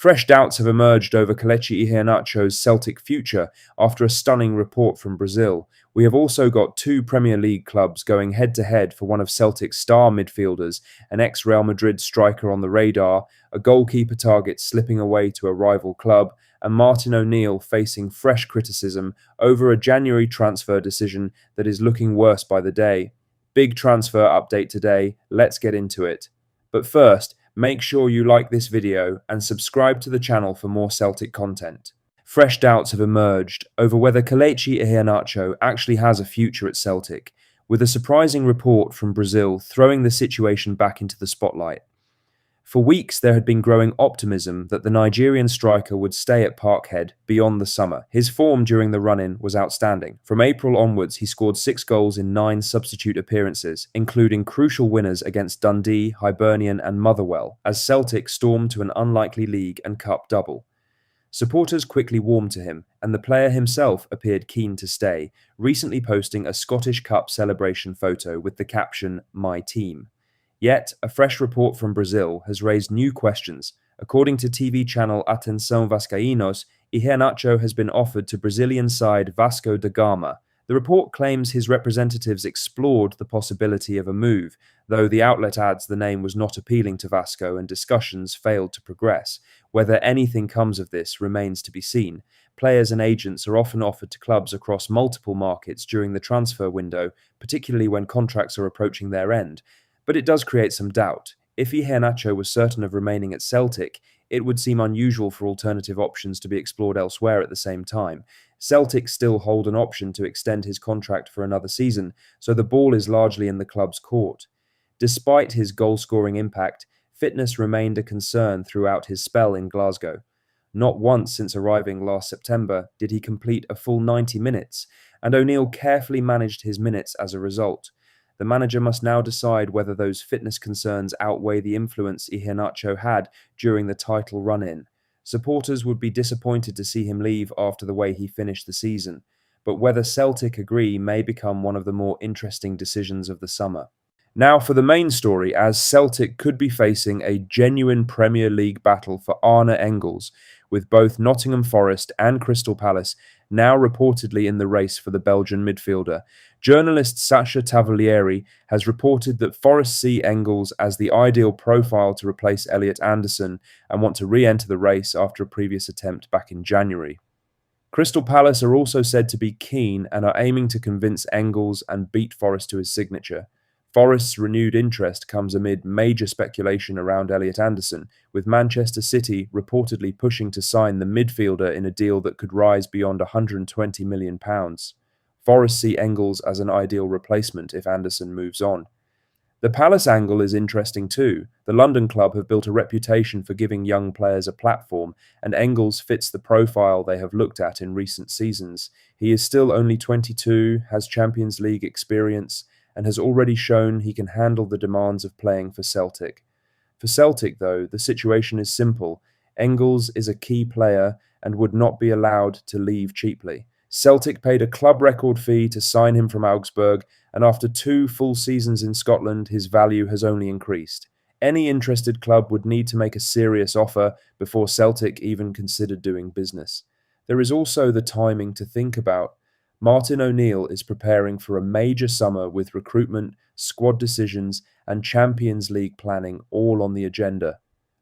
Fresh doubts have emerged over Kelechi Iheanacho's Celtic future after a stunning report from Brazil. We have also got two Premier League clubs going head-to-head for one of Celtic's star midfielders, an ex-Real Madrid striker on the radar, a goalkeeper target slipping away to a rival club, and Martin O'Neill facing fresh criticism over a January transfer decision that is looking worse by the day. Big transfer update today, let's get into it. But first, make sure you like this video and subscribe to the channel for more Celtic content. Fresh doubts have emerged over whether Kelechi Iheanacho actually has a future at Celtic, with a surprising report from Brazil throwing the situation back into the spotlight. For weeks there had been growing optimism that the Nigerian striker would stay at Parkhead beyond the summer. His form during the run-in was outstanding. From April onwards he scored 6 goals in 9 substitute appearances, including crucial winners against Dundee, Hibernian and Motherwell, as Celtic stormed to an unlikely league and cup double. Supporters quickly warmed to him, and the player himself appeared keen to stay, recently posting a Scottish Cup celebration photo with the caption, "My team." Yet, a fresh report from Brazil has raised new questions. According to TV channel Atenção Vascaínos, Iheanacho has been offered to Brazilian side Vasco da Gama. The report claims his representatives explored the possibility of a move, though the outlet adds the name was not appealing to Vasco and discussions failed to progress. Whether anything comes of this remains to be seen. Players and agents are often offered to clubs across multiple markets during the transfer window, particularly when contracts are approaching their end. But it does create some doubt. If Iheanacho was certain of remaining at Celtic, it would seem unusual for alternative options to be explored elsewhere at the same time. Celtic still hold an option to extend his contract for another season, so the ball is largely in the club's court. Despite his goal-scoring impact, fitness remained a concern throughout his spell in Glasgow. Not once since arriving last September did he complete a full 90 minutes, and O'Neill carefully managed his minutes as a result. The manager must now decide whether those fitness concerns outweigh the influence Iheanacho had during the title run-in. Supporters would be disappointed to see him leave after the way he finished the season, but whether Celtic agree may become one of the more interesting decisions of the summer. Now for the main story, as Celtic could be facing a genuine Premier League battle for Arne Engels, with both Nottingham Forest and Crystal Palace now reportedly in the race for the Belgian midfielder. Journalist Sacha Tavolieri has reported that Forest see Engels as the ideal profile to replace Elliot Anderson and want to re-enter the race after a previous attempt back in January. Crystal Palace are also said to be keen and are aiming to convince Engels and beat Forest to his signature. Forest's renewed interest comes amid major speculation around Elliot Anderson, with Manchester City reportedly pushing to sign the midfielder in a deal that could rise beyond £120 million. Forest see Engels as an ideal replacement if Anderson moves on. The Palace angle is interesting too. The London club have built a reputation for giving young players a platform, and Engels fits the profile they have looked at in recent seasons. He is still only 22, has Champions League experience, and has already shown he can handle the demands of playing for Celtic. For Celtic, though, the situation is simple. Engels is a key player and would not be allowed to leave cheaply. Celtic paid a club record fee to sign him from Augsburg, and after 2 full seasons in Scotland, his value has only increased. Any interested club would need to make a serious offer before Celtic even considered doing business. There is also the timing to think about. Martin O'Neill is preparing for a major summer with recruitment, squad decisions, and Champions League planning all on the agenda.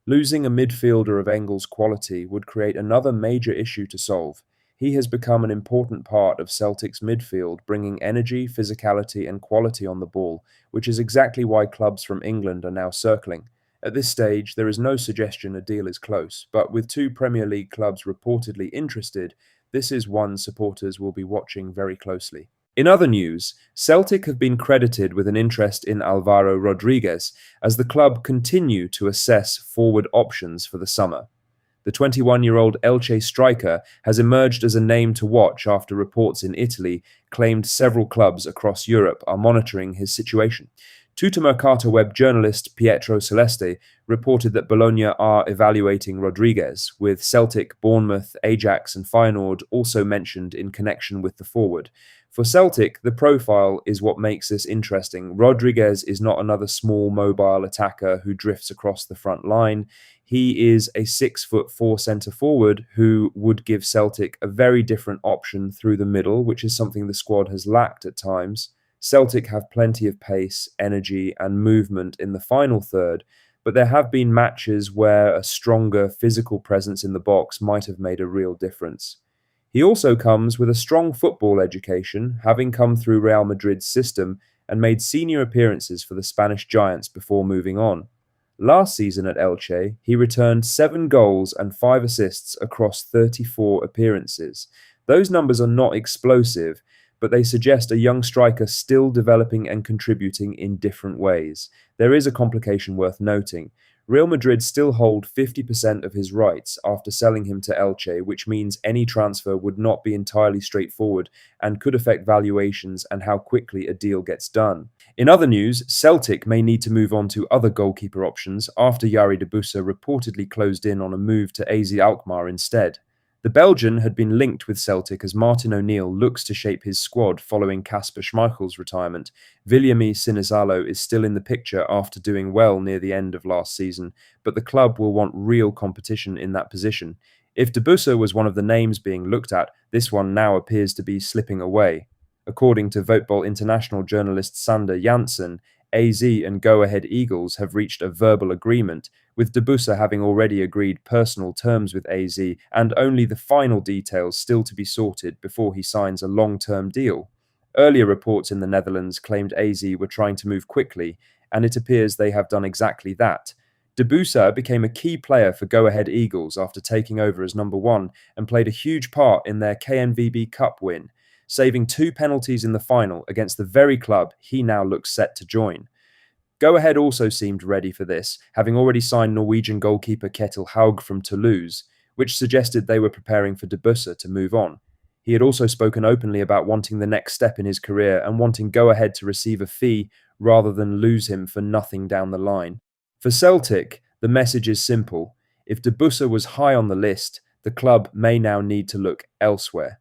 Losing a midfielder of Engels' quality would create another major issue to solve. He has become an important part of Celtic's midfield, bringing energy, physicality, and quality on the ball, which is exactly why clubs from England are now circling. At this stage, there is no suggestion a deal is close, but with 2 Premier League clubs reportedly interested, this is one supporters will be watching very closely. In other news, Celtic have been credited with an interest in Alvaro Rodriguez as the club continue to assess forward options for the summer. The 21-year-old Elche striker has emerged as a name to watch after reports in Italy claimed several clubs across Europe are monitoring his situation. Tuttomercato web journalist Pietro Celeste reported that Bologna are evaluating Rodriguez, with Celtic, Bournemouth, Ajax and Feyenoord also mentioned in connection with the forward. For Celtic, the profile is what makes this interesting. Rodriguez is not another small mobile attacker who drifts across the front line. He is a 6'4" centre forward who would give Celtic a very different option through the middle, which is something the squad has lacked at times. Celtic have plenty of pace, energy, and movement in the final third, but there have been matches where a stronger physical presence in the box might have made a real difference. He also comes with a strong football education, having come through Real Madrid's system and made senior appearances for the Spanish Giants before moving on. Last season at Elche, he returned 7 goals and 5 assists across 34 appearances. Those numbers are not explosive, but they suggest a young striker still developing and contributing in different ways. There is a complication worth noting. Real Madrid still hold 50% of his rights after selling him to Elche, which means any transfer would not be entirely straightforward and could affect valuations and how quickly a deal gets done. In other news, Celtic may need to move on to other goalkeeper options after Yari Debusa reportedly closed in on a move to AZ Alkmaar instead. The Belgian had been linked with Celtic as Martin O'Neill looks to shape his squad following Kasper Schmeichel's retirement. Viliami Sinisalo is still in the picture after doing well near the end of last season, but the club will want real competition in that position. If Debusa was one of the names being looked at, this one now appears to be slipping away. According to Voetbal International journalist Sander Janssen, AZ and Go Ahead Eagles have reached a verbal agreement, with Debusa having already agreed personal terms with AZ and only the final details still to be sorted before he signs a long-term deal. Earlier reports in the Netherlands claimed AZ were trying to move quickly, and it appears they have done exactly that. Debusa became a key player for Go Ahead Eagles after taking over as number 1 and played a huge part in their KNVB Cup win, saving 2 penalties in the final against the very club he now looks set to join. Go Ahead also seemed ready for this, having already signed Norwegian goalkeeper Ketil Haug from Toulouse, which suggested they were preparing for Debusa to move on. He had also spoken openly about wanting the next step in his career and wanting Go Ahead to receive a fee rather than lose him for nothing down the line. For Celtic, the message is simple. If Debusa was high on the list, the club may now need to look elsewhere.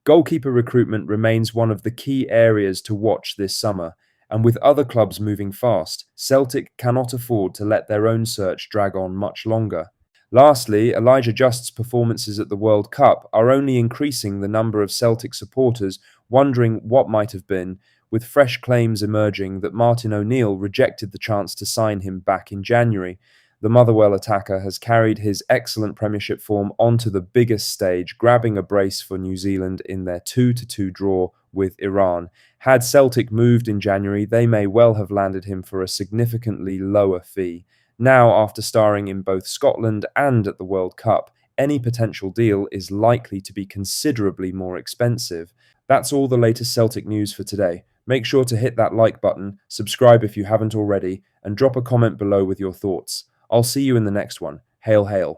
Goalkeeper recruitment remains one of the key areas to watch this summer, and with other clubs moving fast, Celtic cannot afford to let their own search drag on much longer. Lastly, Elijah Just's performances at the World Cup are only increasing the number of Celtic supporters wondering what might have been, with fresh claims emerging that Martin O'Neill rejected the chance to sign him back in January. The Motherwell attacker has carried his excellent Premiership form onto the biggest stage, grabbing a brace for New Zealand in their 2-2 draw with Iran. Had Celtic moved in January, they may well have landed him for a significantly lower fee. Now, after starring in both Scotland and at the World Cup, any potential deal is likely to be considerably more expensive. That's all the latest Celtic news for today. Make sure to hit that like button, subscribe if you haven't already, and drop a comment below with your thoughts. I'll see you in the next one. Hail, hail.